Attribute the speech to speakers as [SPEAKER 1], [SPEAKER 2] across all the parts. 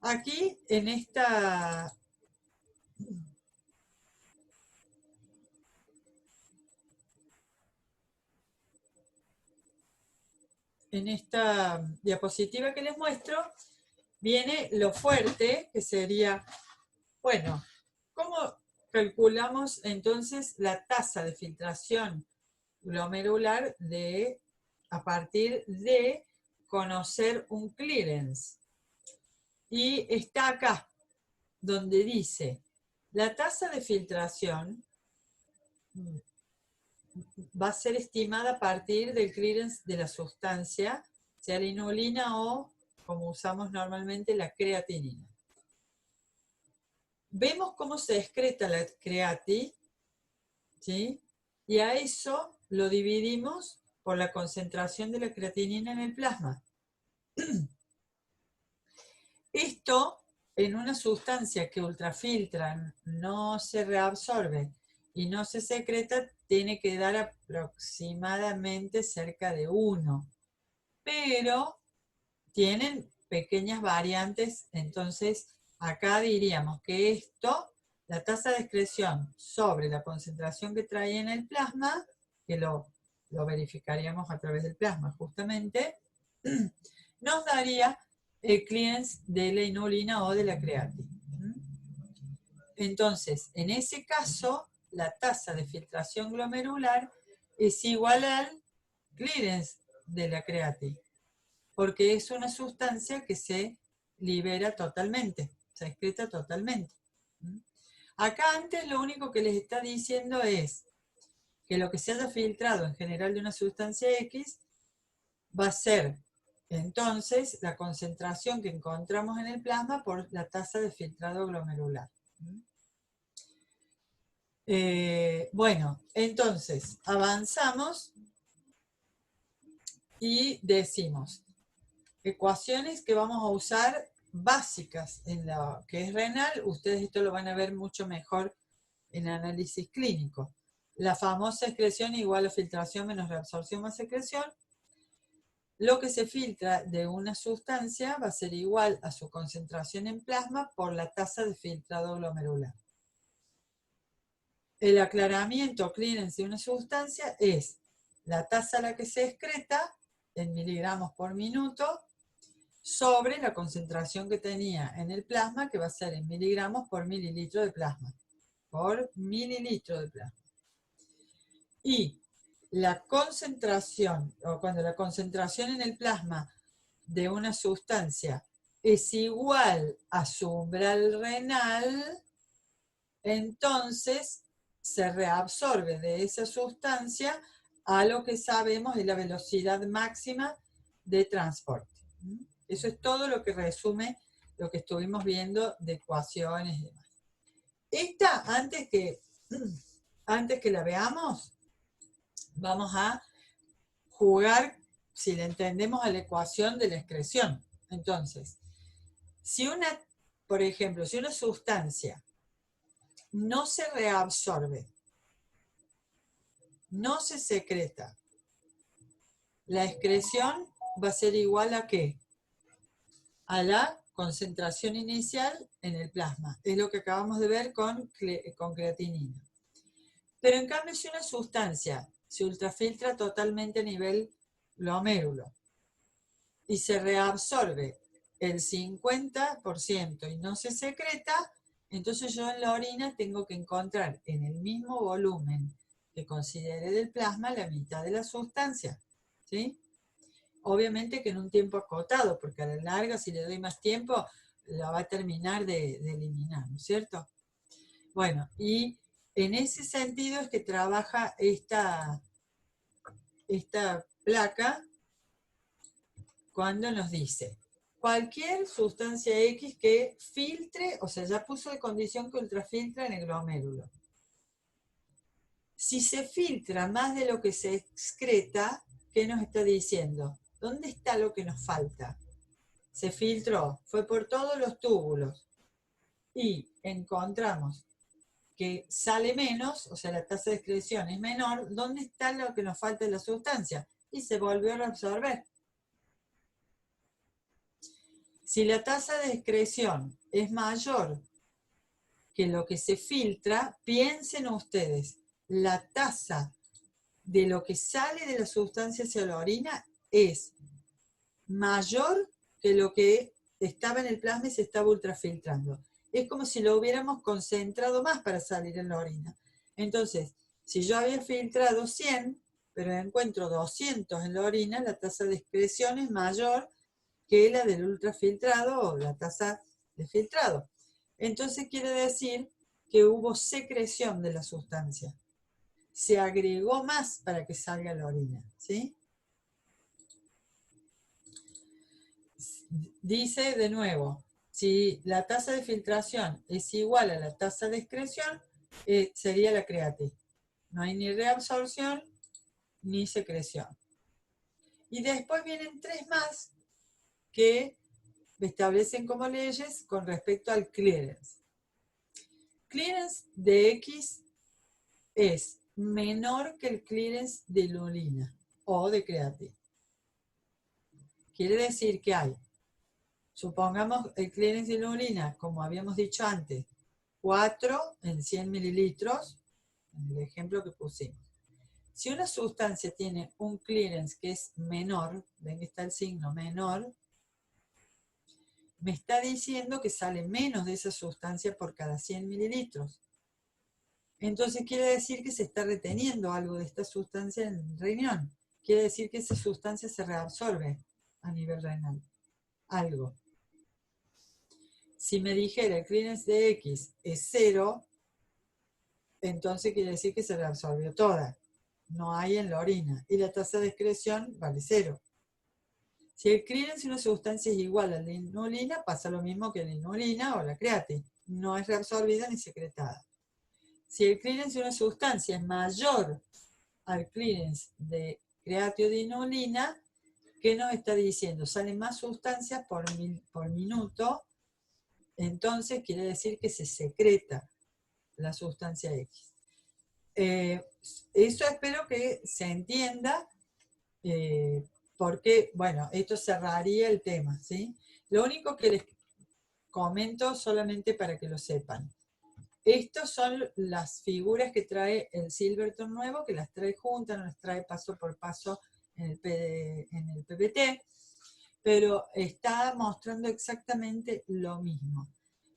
[SPEAKER 1] Aquí, en esta diapositiva que les muestro, viene lo fuerte, que sería, bueno, ¿cómo calculamos entonces la tasa de filtración glomerular a partir de conocer un clearance? Y está acá, donde dice, la tasa de filtración va a ser estimada a partir del clearance de la sustancia, sea la inulina o, como usamos normalmente, la creatinina. Vemos cómo se excreta la creati, ¿sí? Y a eso lo dividimos por la concentración de la creatinina en el plasma. Esto, en una sustancia que ultrafiltra, no se reabsorbe y no se secreta, tiene que dar aproximadamente cerca de 1. Pero tienen pequeñas variantes, entonces acá diríamos que esto, la tasa de excreción sobre la concentración que trae en el plasma, que lo verificaríamos a través del plasma justamente, nos daría el clearance de la inulina o de la creatina. Entonces, en ese caso, la tasa de filtración glomerular es igual al clearance de la creatina, porque es una sustancia que se libera totalmente, se excreta totalmente. Acá antes lo único que les está diciendo es que lo que se haya filtrado en general de una sustancia X va a ser entonces la concentración que encontramos en el plasma por la tasa de filtrado glomerular. Bueno, entonces avanzamos y decimos ecuaciones que vamos a usar básicas en lo que es renal. Ustedes esto lo van a ver mucho mejor en análisis clínico. La famosa excreción igual a filtración menos reabsorción más secreción. Lo que se filtra de una sustancia va a ser igual a su concentración en plasma por la tasa de filtrado glomerular. El aclaramiento o clearance de una sustancia es la tasa a la que se excreta en miligramos por minuto sobre la concentración que tenía en el plasma, que va a ser en miligramos por mililitro de plasma. Por mililitro de plasma. Y la concentración, o cuando la concentración en el plasma de una sustancia es igual a su umbral renal, entonces se reabsorbe de esa sustancia a lo que sabemos de la velocidad máxima de transporte. Eso es todo lo que resume lo que estuvimos viendo de ecuaciones y demás. Esta, antes que la veamos, vamos a jugar, si le entendemos, a la ecuación de la excreción. Entonces, por ejemplo, si una sustancia no se reabsorbe, no se secreta, la excreción va a ser igual a ¿qué? A la concentración inicial en el plasma. Es lo que acabamos de ver con creatinina. Pero en cambio, si una sustancia se ultrafiltra totalmente a nivel glomérulo y se reabsorbe el 50% y no se secreta, entonces yo en la orina tengo que encontrar en el mismo volumen que considere del plasma la mitad de la sustancia, ¿sí? Obviamente que en un tiempo acotado, porque a la larga, si le doy más tiempo, la va a terminar de eliminar, ¿no es cierto? Bueno, y en ese sentido es que trabaja esta placa cuando nos dice cualquier sustancia X que filtre, o sea, ya puso de condición que ultrafiltra en el glomérulo. Si se filtra más de lo que se excreta, ¿qué nos está diciendo? ¿Dónde está lo que nos falta? Se filtró, fue por todos los túbulos y encontramos que sale menos, o sea, la tasa de excreción es menor. ¿Dónde está lo que nos falta de la sustancia? Y se volvió a reabsorber. Si la tasa de excreción es mayor que lo que se filtra, piensen ustedes, la tasa de lo que sale de la sustancia hacia la orina es mayor que lo que estaba en el plasma y se estaba ultrafiltrando. Es como si lo hubiéramos concentrado más para salir en la orina. Entonces, si yo había filtrado 100, pero encuentro 200 en la orina, la tasa de excreción es mayor que la del ultrafiltrado o la tasa de filtrado. Entonces quiere decir que hubo secreción de la sustancia. Se agregó más para que salga la orina, ¿sí? Dice de nuevo, si la tasa de filtración es igual a la tasa de excreción, sería la creatina. No hay ni reabsorción ni secreción. Y después vienen 3 más que establecen como leyes con respecto al clearance. Clearance de X es menor que el clearance de inulina o de creatina. Quiere decir que hay, supongamos el clearance de inulina, como habíamos dicho antes, 4 en 100 mililitros, en el ejemplo que pusimos. Si una sustancia tiene un clearance que es menor, ven que está el signo menor, me está diciendo que sale menos de esa sustancia por cada 100 mililitros. Entonces quiere decir que se está reteniendo algo de esta sustancia en el riñón. Quiere decir que esa sustancia se reabsorbe a nivel renal. Algo. Si me dijera el clearance de X es 0, entonces quiere decir que se reabsorbió toda. No hay en la orina. Y la tasa de excreción vale 0. Si el clearance de una sustancia es igual a la inulina, pasa lo mismo que la inulina o la creatina. No es reabsorbida ni secretada. Si el clearance de una sustancia es mayor al clearance de creatinina, ¿qué nos está diciendo? Salen más sustancias por minuto, entonces quiere decir que se secreta la sustancia X. Eso espero que se entienda, porque, bueno, esto cerraría el tema, ¿sí? Lo único que les comento solamente para que lo sepan. Estas son las figuras que trae el Silverton nuevo, que las trae juntas, no las trae paso por paso en el PPT, pero está mostrando exactamente lo mismo.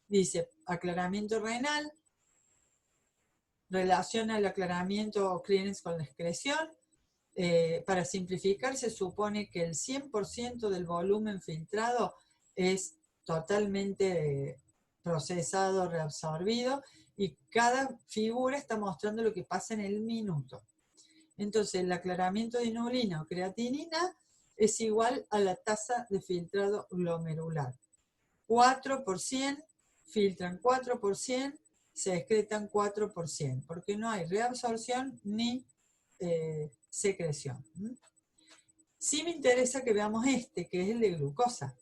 [SPEAKER 1] Dice, aclaramiento renal, relaciona el aclaramiento o clearance con la excreción. Para simplificar, se supone que el 100% del volumen filtrado es totalmente procesado, reabsorbido, y cada figura está mostrando lo que pasa en el minuto. Entonces, el aclaramiento de inulina o creatinina es igual a la tasa de filtrado glomerular. 4%, filtran 4%, se excretan 4%, porque no hay reabsorción ni secreción. Sí me interesa que veamos este, que es el de glucosa.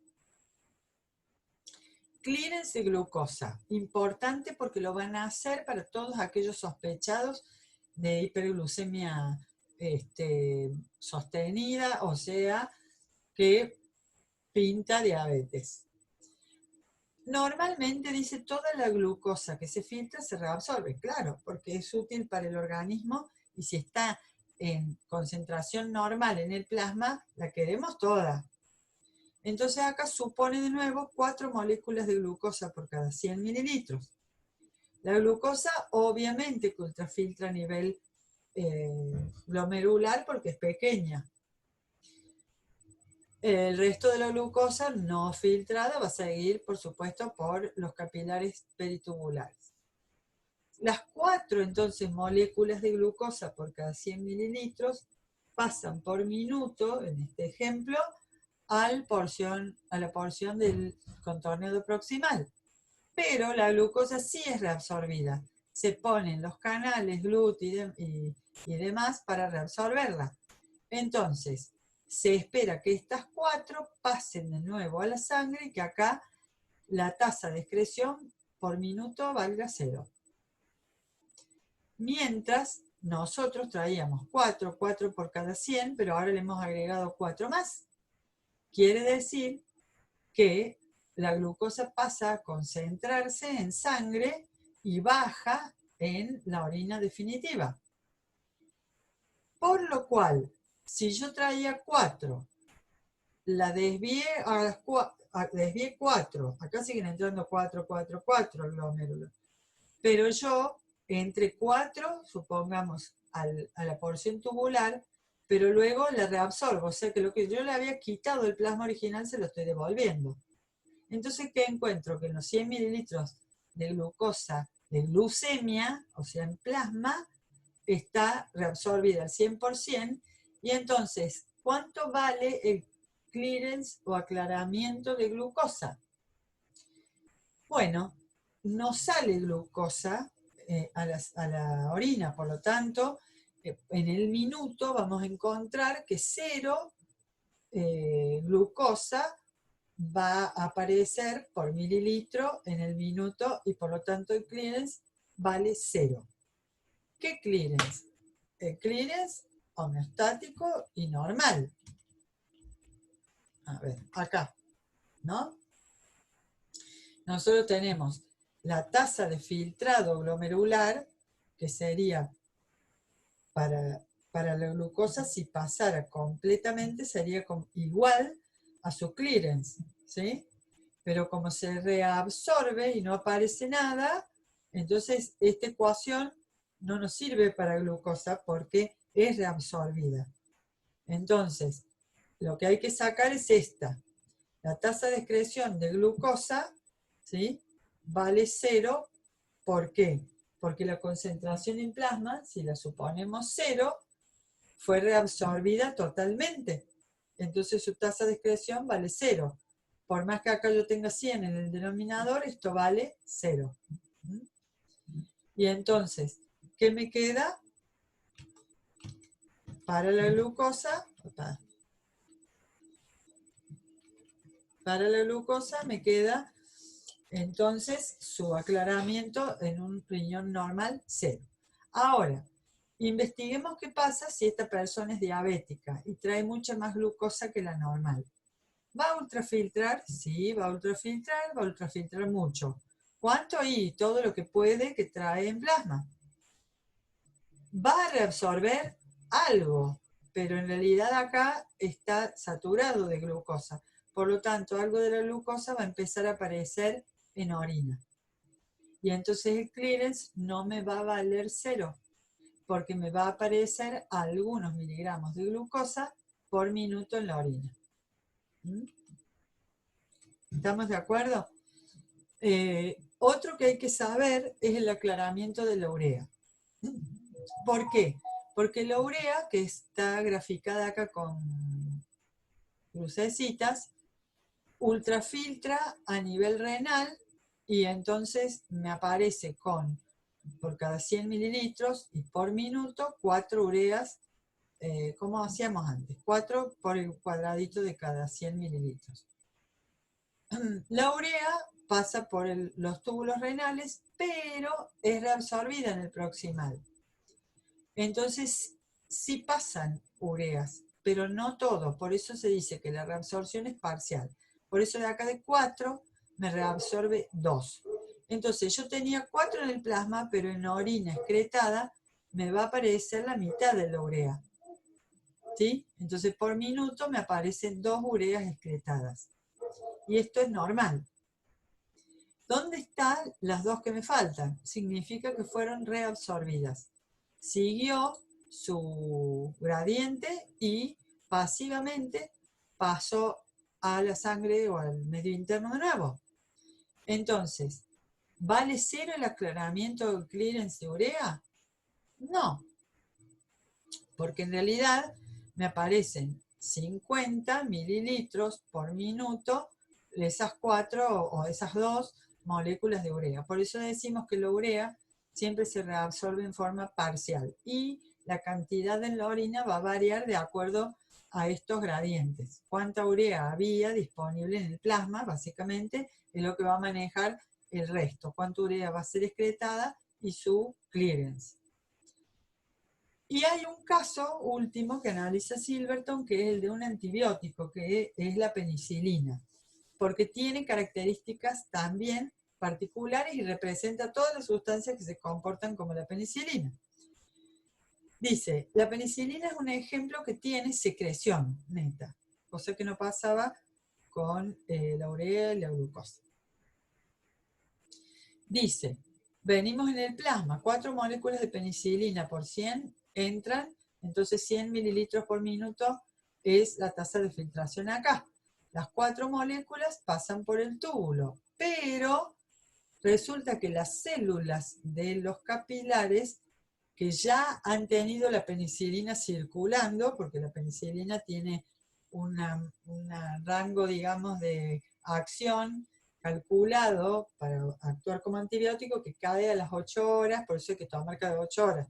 [SPEAKER 1] Clearance de glucosa, importante porque lo van a hacer para todos aquellos sospechados de hiperglucemia sostenida, o sea, que pinta diabetes. Normalmente dice toda la glucosa que se filtra se reabsorbe, claro, porque es útil para el organismo y si está en concentración normal en el plasma, la queremos toda. Entonces acá supone de nuevo 4 moléculas de glucosa por cada 100 mililitros. La glucosa obviamente que ultrafiltra a nivel glomerular porque es pequeña. El resto de la glucosa no filtrada va a seguir, por supuesto, por los capilares peritubulares. Las 4 entonces moléculas de glucosa por cada 100 mililitros pasan por minuto, en este ejemplo, a la porción del contorneo proximal. Pero la glucosa sí es reabsorbida. Se ponen los canales GLUT y demás para reabsorberla. Entonces, se espera que estas 4 pasen de nuevo a la sangre y que acá la tasa de excreción por minuto valga 0. Mientras nosotros traíamos 4 por cada 100, pero ahora le hemos agregado 4 más. Quiere decir que la glucosa pasa a concentrarse en sangre y baja en la orina definitiva. Por lo cual, si yo traía 4, la desvié desvié 4, acá siguen entrando 4 glómerulos, pero yo entre 4, supongamos, a la porción tubular, pero luego la reabsorbo, o sea que lo que yo le había quitado el plasma original se lo estoy devolviendo. Entonces, ¿qué encuentro? Que en los 100 mililitros de glucosa de glucemia, o sea, en plasma, está reabsorbida al 100%, y entonces, ¿cuánto vale el clearance o aclaramiento de glucosa? Bueno, no sale glucosa a la orina, por lo tanto, en el minuto vamos a encontrar que 0 glucosa va a aparecer por mililitro en el minuto y por lo tanto el clearance vale 0. ¿Qué clearance? El clearance homeostático y normal. A ver, acá, ¿no? Nosotros tenemos la tasa de filtrado glomerular, que sería para la glucosa, si pasara completamente, sería igual a su clearance, ¿sí? Pero como se reabsorbe y no aparece nada, entonces esta ecuación no nos sirve para glucosa porque es reabsorbida. Entonces, lo que hay que sacar es esta. La tasa de excreción de glucosa, ¿sí?, vale 0. ¿Por qué? Porque la concentración en plasma, si la suponemos 0, fue reabsorbida totalmente. Entonces su tasa de excreción vale 0. Por más que acá yo tenga 100 en el denominador, esto vale 0. Y entonces, ¿qué me queda? Para la glucosa, me queda entonces su aclaramiento en un riñón normal 0. Ahora, investiguemos qué pasa si esta persona es diabética y trae mucha más glucosa que la normal. ¿Va a ultrafiltrar? Sí, va a ultrafiltrar mucho. ¿Cuánto? Y todo lo que puede que trae en plasma. Va a reabsorber algo, pero en realidad acá está saturado de glucosa. Por lo tanto, algo de la glucosa va a empezar a aparecer en orina. Y entonces el clearance no me va a valer 0, porque me va a aparecer algunos miligramos de glucosa por minuto en la orina. ¿Estamos de acuerdo? Otro que hay que saber es el aclaramiento de la urea. ¿Por qué? Porque la urea, que está graficada acá con crucecitas, ultrafiltra a nivel renal y entonces me aparece por cada 100 mililitros y por minuto 4 ureas, como hacíamos antes, 4 por el cuadradito de cada 100 mililitros. La urea pasa por los túbulos renales, pero es reabsorbida en el proximal. Entonces, sí pasan ureas, pero no todo. Por eso se dice que la reabsorción es parcial. Por eso de acá de 4 me reabsorbe 2. Entonces, yo tenía 4 en el plasma, pero en la orina excretada me va a aparecer la mitad de la urea. ¿Sí? Entonces, por minuto me aparecen 2 ureas excretadas. Y esto es normal. ¿Dónde están las 2 que me faltan? Significa que fueron reabsorbidas. Siguió su gradiente y pasivamente pasó a la sangre o al medio interno de nuevo. Entonces, ¿vale 0 el aclaramiento del clearance de urea? No, porque en realidad me aparecen 50 mililitros por minuto de esas 4 o esas 2 moléculas de urea. Por eso decimos que la urea siempre se reabsorbe en forma parcial y la cantidad en la orina va a variar de acuerdo a estos gradientes. Cuánta urea había disponible en el plasma, básicamente, es lo que va a manejar el resto. Cuánta urea va a ser excretada y su clearance. Y hay un caso último que analiza Silverton, que es el de un antibiótico, que es la penicilina. porque tiene características también particulares y representa todas las sustancias que se comportan como la penicilina. Dice, la penicilina es un ejemplo que tiene secreción neta, cosa que no pasaba con la urea y la glucosa. Dice, venimos en el plasma, 4 moléculas de penicilina por 100 entran, entonces 100 mililitros por minuto es la tasa de filtración acá. Las 4 moléculas pasan por el túbulo, pero resulta que las células de los capilares que ya han tenido la penicilina circulando, porque la penicilina tiene un rango, digamos, de acción calculado para actuar como antibiótico que cae a las 8 horas, por eso hay que tomar cada 8 horas.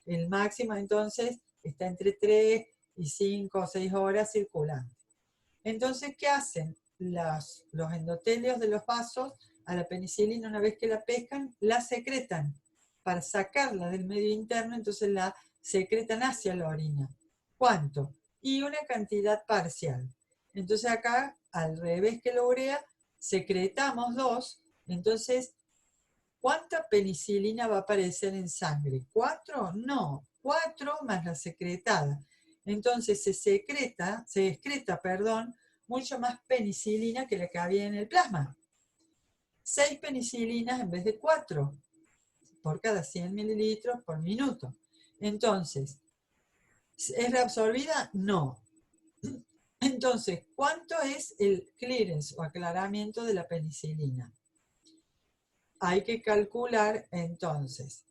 [SPEAKER 1] El máximo entonces está entre 3 y 5 o 6 horas circulando. Entonces, ¿qué hacen? Los endotelios de los vasos a la penicilina, una vez que la pescan, la secretan para sacarla del medio interno, entonces la secretan hacia la orina. ¿Cuánto? Y una cantidad parcial. Entonces acá, al revés que la urea, secretamos 2, entonces, ¿cuánta penicilina va a aparecer en sangre? ¿4? No, 4 más la secretada. Entonces se excreta, mucho más penicilina que la que había en el plasma. 6 penicilinas en vez de 4 por cada 100 mililitros por minuto. Entonces, ¿es reabsorbida? No. Entonces, ¿cuánto es el clearance o aclaramiento de la penicilina? Hay que calcular entonces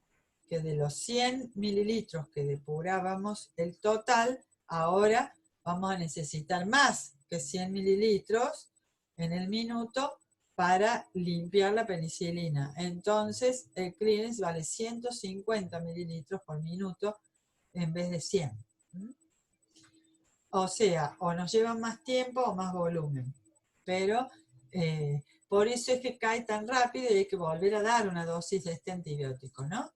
[SPEAKER 1] que de los 100 mililitros que depurábamos el total, ahora vamos a necesitar más que 100 mililitros en el minuto para limpiar la penicilina. Entonces, el clearance vale 150 mililitros por minuto en vez de 100. O sea, o nos lleva más tiempo o más volumen. Pero por eso es que cae tan rápido y hay que volver a dar una dosis de este antibiótico, ¿no?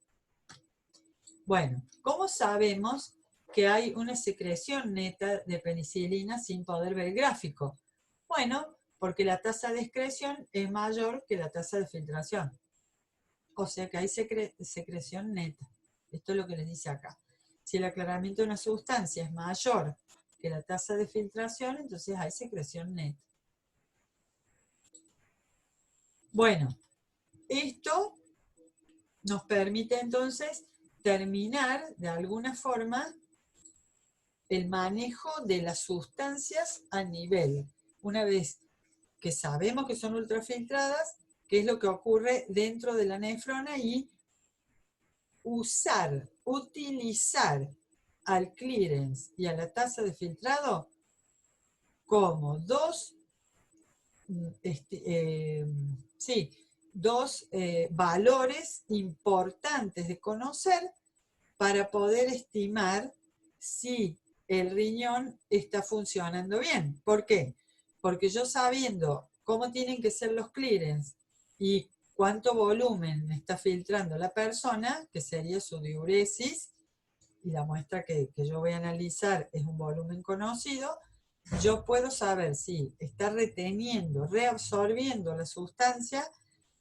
[SPEAKER 1] Bueno, ¿cómo sabemos que hay una secreción neta de penicilina sin poder ver el gráfico? Bueno, porque la tasa de excreción es mayor que la tasa de filtración. O sea que hay secreción neta. Esto es lo que les dice acá. Si el aclaramiento de una sustancia es mayor que la tasa de filtración, entonces hay secreción neta. Bueno, esto nos permite entonces terminar de alguna forma el manejo de las sustancias a nivel. Una vez que sabemos que son ultrafiltradas, qué es lo que ocurre dentro de la nefrona y utilizar al clearance y a la tasa de filtrado como dos valores importantes de conocer para poder estimar si el riñón está funcionando bien. ¿Por qué? Porque yo sabiendo cómo tienen que ser los clearance y cuánto volumen está filtrando la persona, que sería su diuresis, y la muestra que yo voy a analizar es un volumen conocido, yo puedo saber si está reteniendo, reabsorbiendo la sustancia,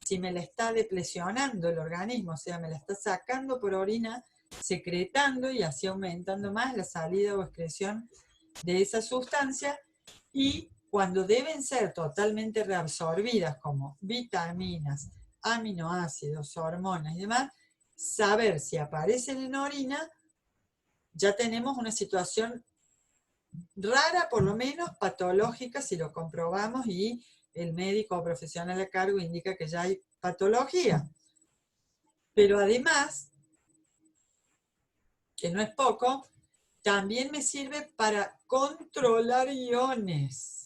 [SPEAKER 1] si me la está deplecionando el organismo, o sea, me la está sacando por orina, secretando y así aumentando más la salida o excreción de esa sustancia, y cuando deben ser totalmente reabsorbidas como vitaminas, aminoácidos, hormonas y demás, saber si aparecen en orina, ya tenemos una situación rara, por lo menos patológica, si lo comprobamos y el médico o profesional a cargo indica que ya hay patología. Pero además, que no es poco, también me sirve para controlar iones.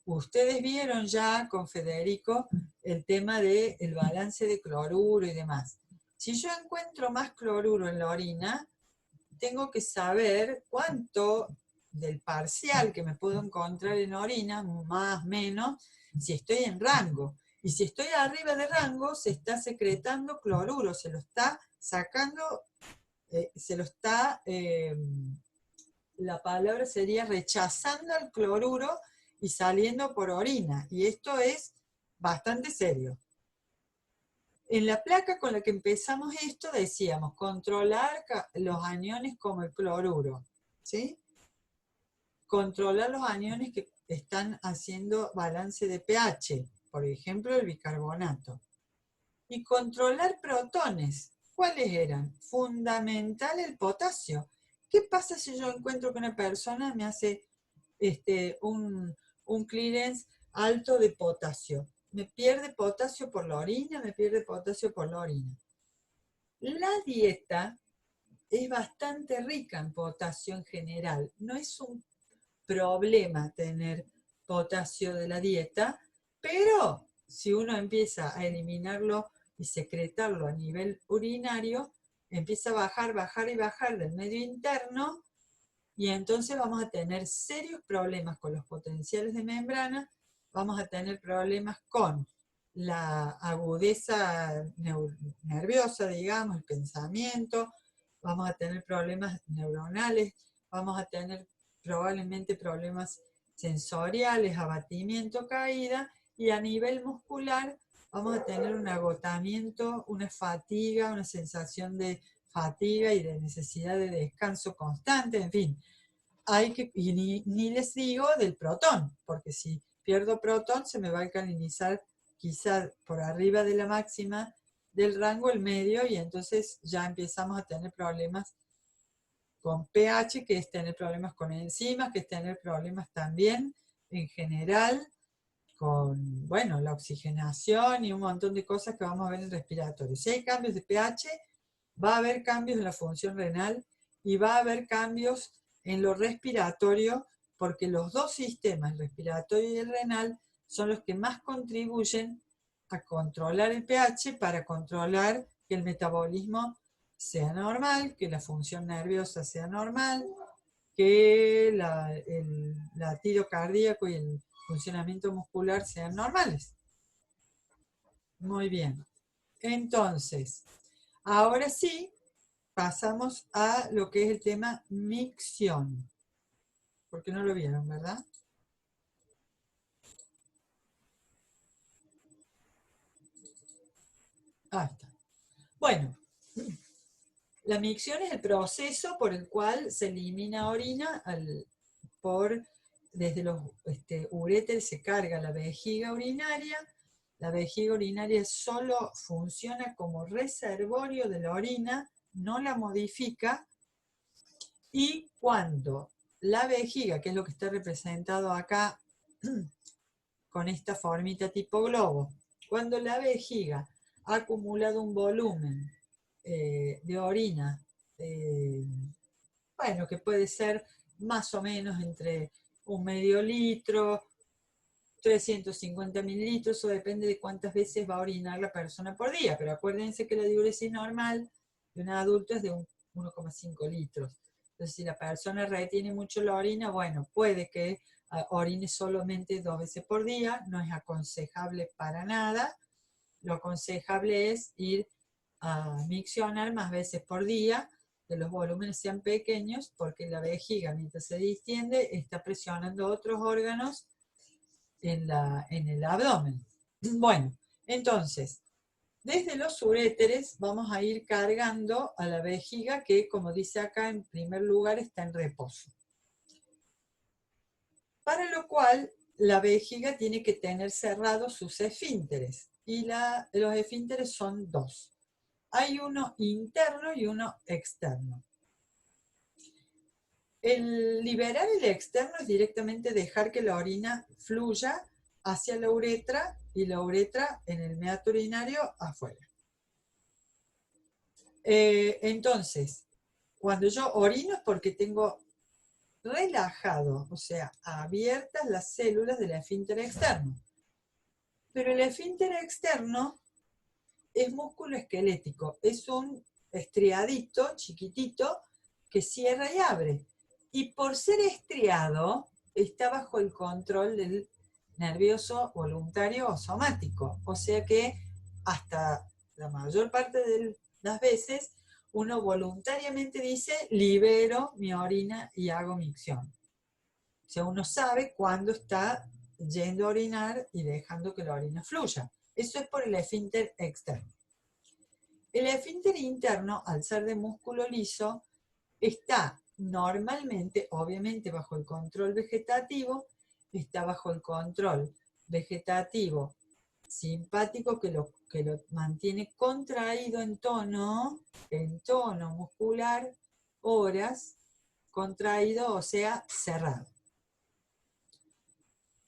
[SPEAKER 1] Ustedes vieron ya con Federico el tema del balance de cloruro y demás. Si yo encuentro más cloruro en la orina, tengo que saber cuánto del parcial que me puedo encontrar en orina, más o menos, si estoy en rango. Y si estoy arriba de rango, se está secretando cloruro, se lo está sacando, la palabra sería rechazando el cloruro y saliendo por orina. Y esto es bastante serio. En la placa con la que empezamos esto decíamos controlar los aniones como el cloruro, ¿sí? Controlar los aniones que están haciendo balance de pH, por ejemplo el bicarbonato. Y controlar protones. ¿Cuáles eran? Fundamental el potasio. ¿Qué pasa si yo encuentro que una persona me hace un clearance alto de potasio? Me pierde potasio por la orina, me pierde potasio por la orina. La dieta es bastante rica en potasio en general. No es un problema tener potasio de la dieta, pero si uno empieza a eliminarlo y secretarlo a nivel urinario, empieza a bajar, bajar y bajar del medio interno, y entonces vamos a tener serios problemas con los potenciales de membrana, vamos a tener problemas con la agudeza nerviosa, digamos, el pensamiento, vamos a tener problemas neuronales, vamos a tener probablemente problemas sensoriales, abatimiento, caída, y a nivel muscular vamos a tener un agotamiento, una fatiga, una sensación de fatiga y de necesidad de descanso constante, en fin. Y ni les digo del protón, porque si pierdo protón se me va a alcalinizar quizás por arriba de la máxima del rango el medio, y entonces ya empezamos a tener problemas con pH, que es tener problemas con enzimas, que es tener problemas también en general con, bueno, la oxigenación y un montón de cosas que vamos a ver en el respiratorio. Si hay cambios de pH, va a haber cambios en la función renal y va a haber cambios en lo respiratorio, porque los dos sistemas, el respiratorio y el renal, son los que más contribuyen a controlar el pH para controlar que el metabolismo sea normal, que la función nerviosa sea normal, que el latido cardíaco y el funcionamiento muscular sean normales. Muy bien. Entonces, ahora sí, pasamos a lo que es el tema micción. Porque no lo vieron, ¿verdad? Ahí está. Bueno, la micción es el proceso por el cual se elimina orina desde los uréteres se carga la vejiga urinaria. La vejiga urinaria solo funciona como reservorio de la orina, no la modifica, y cuando la vejiga, que es lo que está representado acá con esta formita tipo globo, cuando la vejiga ha acumulado un volumen de orina, bueno, que puede ser más o menos entre un medio litro, 350 mililitros, o depende de cuántas veces va a orinar la persona por día, pero acuérdense que la diuresis normal de un adulto es de 1,5 litros. Entonces, si la persona retiene mucho la orina, bueno, puede que orine solamente 2 veces por día, no es aconsejable para nada. Lo aconsejable es ir a miccionar más veces por día, que los volúmenes sean pequeños, porque la vejiga, mientras se distiende, está presionando otros órganos en el abdomen. Bueno, entonces, desde los uréteres vamos a ir cargando a la vejiga, que, como dice acá, en primer lugar está en reposo. Para lo cual, la vejiga tiene que tener cerrados sus esfínteres. Y los esfínteres son dos. Hay uno interno y uno externo. El liberar el externo es directamente dejar que la orina fluya hacia la uretra y la uretra en el meato urinario afuera. Entonces, cuando yo orino es porque tengo relajado, o sea, abiertas las células del esfínter externo. Pero el esfínter externo es músculo esquelético, es un estriadito chiquitito que cierra y abre. Y por ser estriado, está bajo el control del nervioso voluntario o somático. O sea que hasta la mayor parte de las veces uno voluntariamente dice, libero mi orina y hago micción. sea, uno sabe cuándo está yendo a orinar y dejando que la orina fluya. Eso es por el esfínter externo. El esfínter interno, al ser de músculo liso, está normalmente, obviamente, bajo el control vegetativo, está bajo el control vegetativo simpático que lo mantiene contraído en tono muscular, horas, contraído, o sea, cerrado.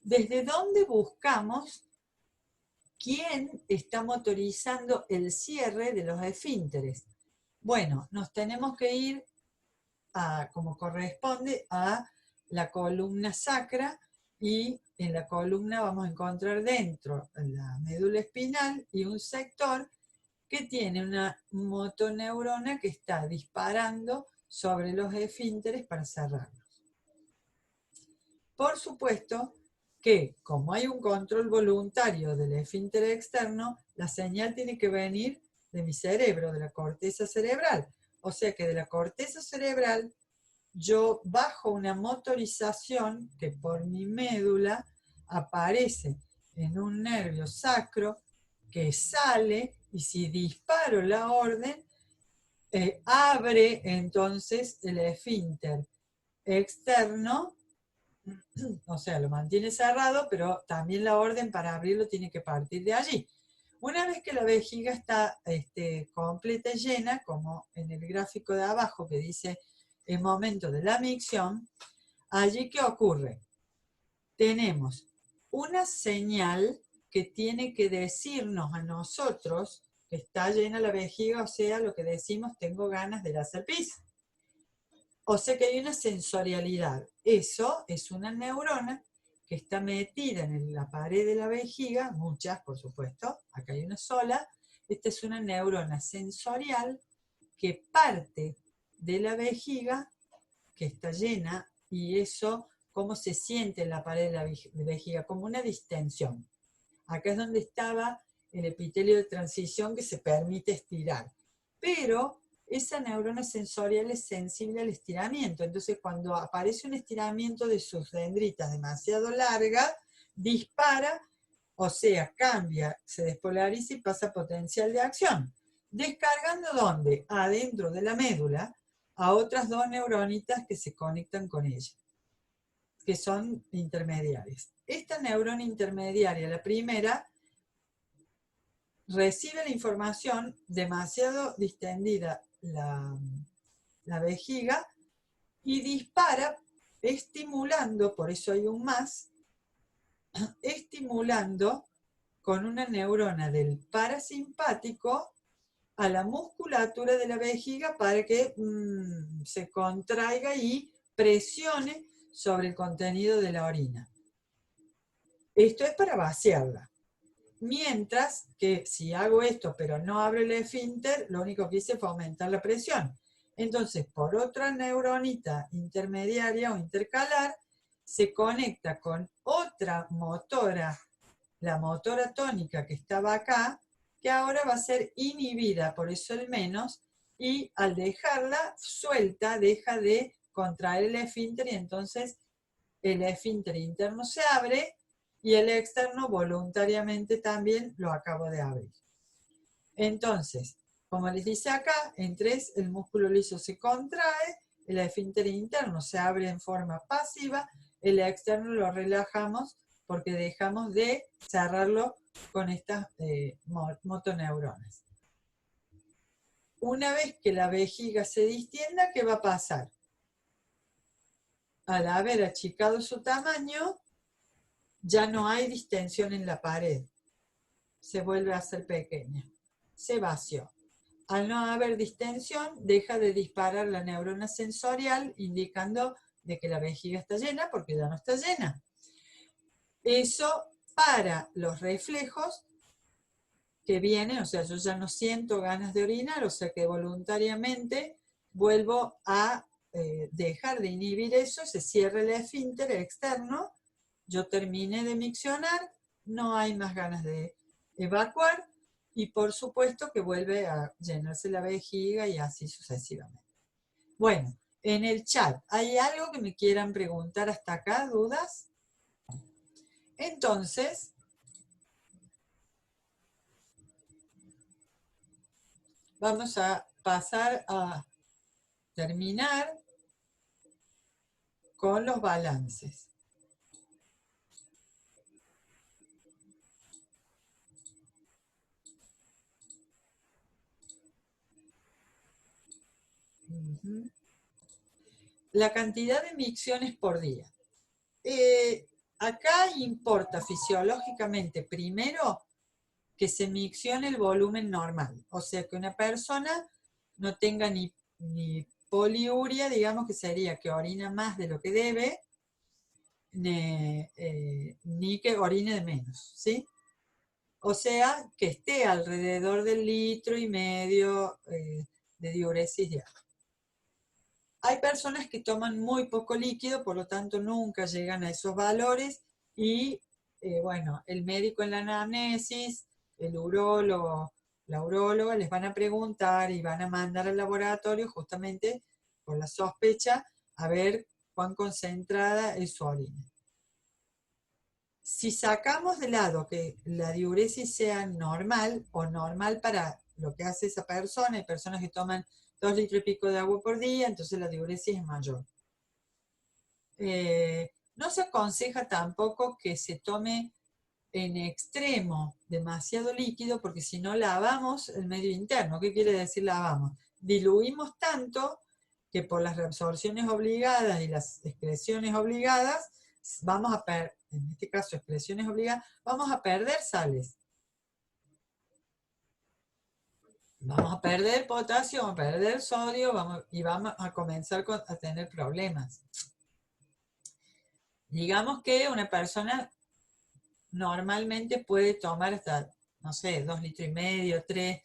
[SPEAKER 1] ¿Desde dónde buscamos quién está motorizando el cierre de los esfínteres? Bueno, nos tenemos que ir como corresponde a la columna sacra, y en la columna vamos a encontrar dentro la médula espinal y un sector que tiene una motoneurona que está disparando sobre los esfínteres para cerrarlos. Por supuesto que, como hay un control voluntario del esfínter externo, la señal tiene que venir de mi cerebro, de la corteza cerebral. O sea que de la corteza cerebral yo bajo una motorización que por mi médula aparece en un nervio sacro que sale, y si disparo la orden, abre entonces el esfínter externo, o sea, lo mantiene cerrado, pero también la orden para abrirlo tiene que partir de allí. Una vez que la vejiga está completa y llena, como en el gráfico de abajo que dice el momento de la micción, allí ¿qué ocurre? Tenemos una señal que tiene que decirnos a nosotros que está llena la vejiga, o sea, lo que decimos, tengo ganas de hacer pis. O sea que hay una sensorialidad. Eso es una neurona que está metida en la pared de la vejiga, muchas por supuesto, acá hay una sola. Esta es una neurona sensorial que parte de la vejiga, que está llena, y eso, ¿cómo se siente en la pared de la vejiga? Como una distensión. Acá es donde estaba el epitelio de transición que se permite estirar. Pero esa neurona sensorial es sensible al estiramiento. Entonces, cuando aparece un estiramiento de sus dendritas demasiado larga, dispara, o sea, cambia, se despolariza y pasa a potencial de acción. Descargando, ¿dónde? Adentro de la médula, a otras dos neuronitas que se conectan con ella, que son intermediarias. Esta neurona intermediaria, la primera, recibe la información demasiado distendida la vejiga y dispara estimulando, por eso hay un más, estimulando con una neurona del parasimpático a la musculatura de la vejiga para que se contraiga y presione sobre el contenido de la orina. Esto es para vaciarla. Mientras que si hago esto pero no abro el esfínter, lo único que hice fue aumentar la presión. Entonces, por otra neuronita intermediaria o intercalar, se conecta con otra motora, la motora tónica que estaba acá, que ahora va a ser inhibida, por eso el menos, y al dejarla suelta, deja de contraer el esfínter, y entonces el esfínter interno se abre y el externo voluntariamente también lo acabo de abrir. Entonces, como les dice acá, en 3 el músculo liso se contrae, el esfínter interno se abre en forma pasiva, el externo lo relajamos porque dejamos de cerrarlo con estas motoneuronas. Una vez que la vejiga se distienda, ¿qué va a pasar? Al haber achicado su tamaño, ya no hay distensión en la pared. Se vuelve a hacer pequeña. Se vació. Al no haber distensión, deja de disparar la neurona sensorial, indicando de que la vejiga está llena, porque ya no está llena. Eso para los reflejos que vienen, o sea, yo ya no siento ganas de orinar, o sea que voluntariamente vuelvo a dejar de inhibir eso, se cierra el esfínter externo, yo terminé de miccionar, no hay más ganas de evacuar, y por supuesto que vuelve a llenarse la vejiga y así sucesivamente. Bueno, en el chat, ¿hay algo que me quieran preguntar hasta acá? ¿Dudas? Entonces, vamos a pasar a terminar con los balances. La cantidad de micciones por día. Acá importa fisiológicamente primero que se miccione el volumen normal, o sea que una persona no tenga ni poliuria, digamos que sería que orina más de lo que debe, ni que orine de menos, ¿sí? O sea que esté alrededor del 1,5 litros de diuresis de agua. Hay personas que toman muy poco líquido, por lo tanto nunca llegan a esos valores y, bueno, el médico en la anamnesis, el urólogo, la uróloga les van a preguntar y van a mandar al laboratorio justamente por la sospecha a ver cuán concentrada es su orina. Si sacamos de lado que la diuresis sea normal o normal para lo que hace esa persona, hay personas que toman 2 litros y pico de agua por día, entonces la diuresis es mayor. No se aconseja tampoco que se tome en extremo demasiado líquido, porque si no lavamos el medio interno. ¿Qué quiere decir lavamos? Diluimos tanto que por las reabsorciones obligadas y las excreciones obligadas, vamos a perder, en este caso excreciones obligadas, vamos a perder sales. Vamos a perder potasio, vamos a perder sodio y vamos a comenzar a tener problemas. Digamos que una persona normalmente puede tomar hasta, no sé, 2,5 litros, 3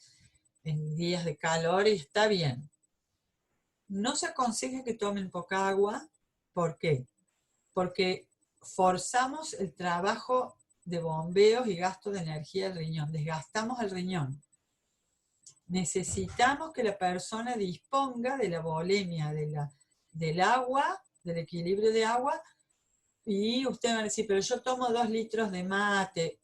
[SPEAKER 1] en días de calor y está bien. No se aconseja que tomen poca agua. ¿Por qué? Porque forzamos el trabajo de bombeos y gasto de energía del riñón, desgastamos el riñón. Necesitamos que la persona disponga de la volemia del agua, del equilibrio de agua, y usted va a decir, pero yo tomo 2 litros de mate.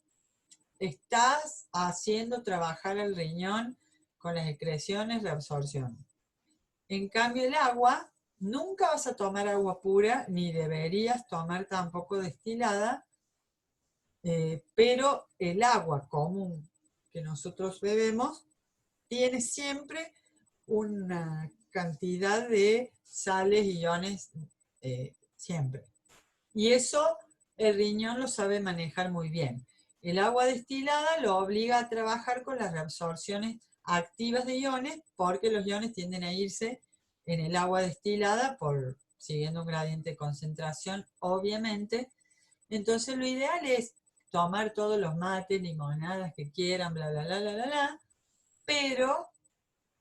[SPEAKER 1] Estás haciendo trabajar el riñón con las excreciones de absorción. En cambio, el agua, nunca vas a tomar agua pura, ni deberías tomar tampoco destilada, pero el agua común que nosotros bebemos tiene siempre una cantidad de sales y iones, siempre. Y eso el riñón lo sabe manejar muy bien. El agua destilada lo obliga a trabajar con las reabsorciones activas de iones, porque los iones tienden a irse en el agua destilada siguiendo un gradiente de concentración, obviamente. Entonces lo ideal es tomar todos los mates, limonadas que quieran, bla, bla, bla, bla, bla, bla, pero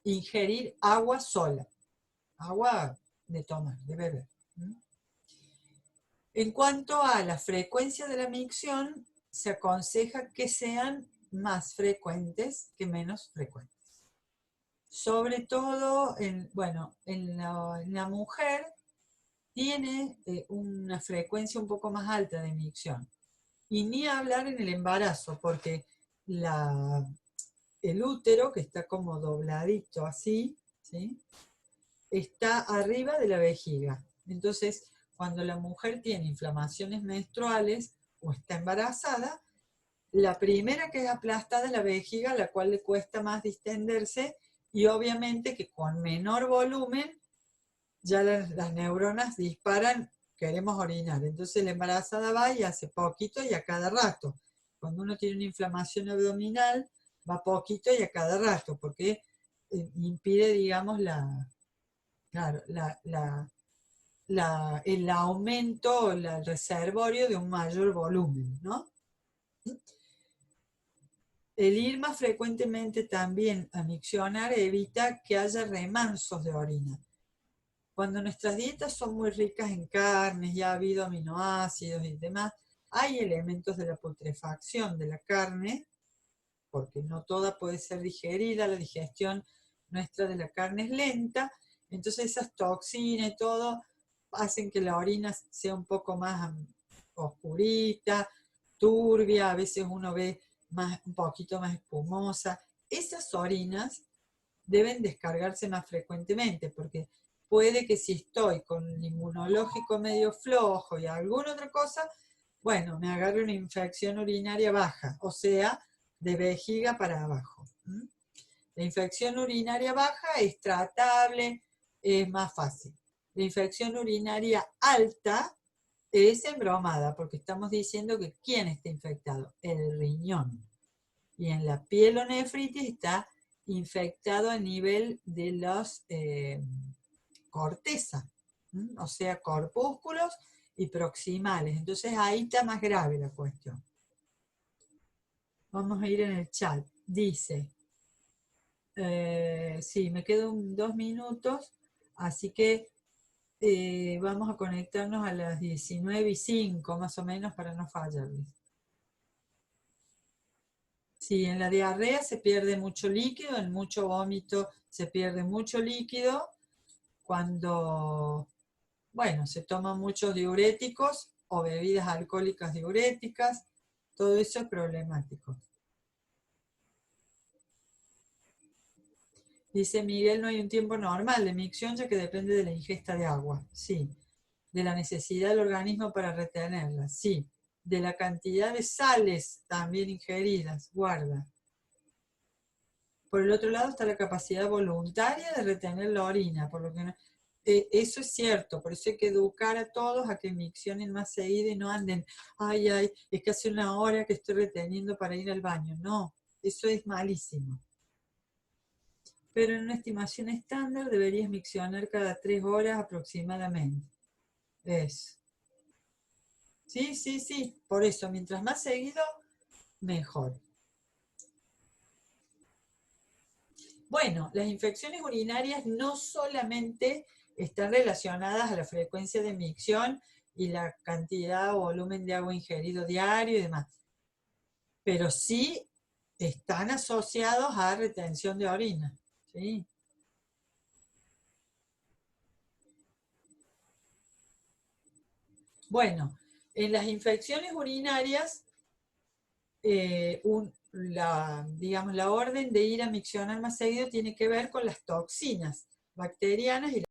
[SPEAKER 1] ingerir agua sola, agua de tomar, de beber. En cuanto a la frecuencia de la micción, se aconseja que sean más frecuentes que menos frecuentes. Sobre todo, en la mujer tiene una frecuencia un poco más alta de micción. Y ni hablar en el embarazo, porque el útero, que está como dobladito así, ¿sí?, está arriba de la vejiga. Entonces, cuando la mujer tiene inflamaciones menstruales o está embarazada, la primera que es aplastada es la vejiga, a la cual le cuesta más distenderse, y obviamente que con menor volumen ya las neuronas disparan, queremos orinar. Entonces la embarazada va y hace poquito y a cada rato. Cuando uno tiene una inflamación abdominal, va poquito y a cada rato, porque impide, digamos, el aumento, el reservorio de un mayor volumen, ¿no? El ir más frecuentemente también a miccionar evita que haya remansos de orina. Cuando nuestras dietas son muy ricas en carnes, ya ha habido aminoácidos y demás, hay elementos de la putrefacción de la carne, porque no toda puede ser digerida, la digestión nuestra de la carne es lenta, Entonces esas toxinas y todo hacen que la orina sea un poco más oscurita, turbia, a veces uno ve un poquito más espumosa. Esas orinas deben descargarse más frecuentemente, porque puede que si estoy con un inmunológico medio flojo y alguna otra cosa, bueno, me agarre una infección urinaria baja, o sea, de vejiga para abajo. La infección urinaria baja es tratable, es más fácil. La infección urinaria alta es embromada, porque estamos diciendo que ¿quién está infectado? El riñón. Y en la pielonefritis está infectado a nivel de los corteza, o sea, corpúsculos y proximales. Entonces ahí está más grave la cuestión. Vamos a ir en el chat. Dice, sí, me quedan 2 minutos, así que vamos a conectarnos a las 19:05 más o menos para no fallarles. Sí, en la diarrea se pierde mucho líquido, en mucho vómito se pierde mucho líquido. Cuando, bueno, se toman muchos diuréticos o bebidas alcohólicas diuréticas, todo eso es problemático. Dice Miguel, no hay un tiempo normal de micción ya que depende de la ingesta de agua. Sí. De la necesidad del organismo para retenerla. Sí. De la cantidad de sales también ingeridas. Guarda. Por el otro lado está la capacidad voluntaria de retener la orina, por lo que eso es cierto, por eso hay que educar a todos a que miccionen más seguido y no anden, ay, es que hace 1 hora que estoy reteniendo para ir al baño. No, eso es malísimo. Pero en una estimación estándar deberías miccionar cada 3 horas aproximadamente. Es. Sí, sí, sí, por eso, mientras más seguido, mejor. Bueno, las infecciones urinarias no solamente están relacionadas a la frecuencia de micción y la cantidad o volumen de agua ingerido diario y demás, pero sí están asociados a retención de orina. ¿Sí? Bueno, en las infecciones urinarias, digamos, la orden de ir a miccionar más seguido tiene que ver con las toxinas bacterianas y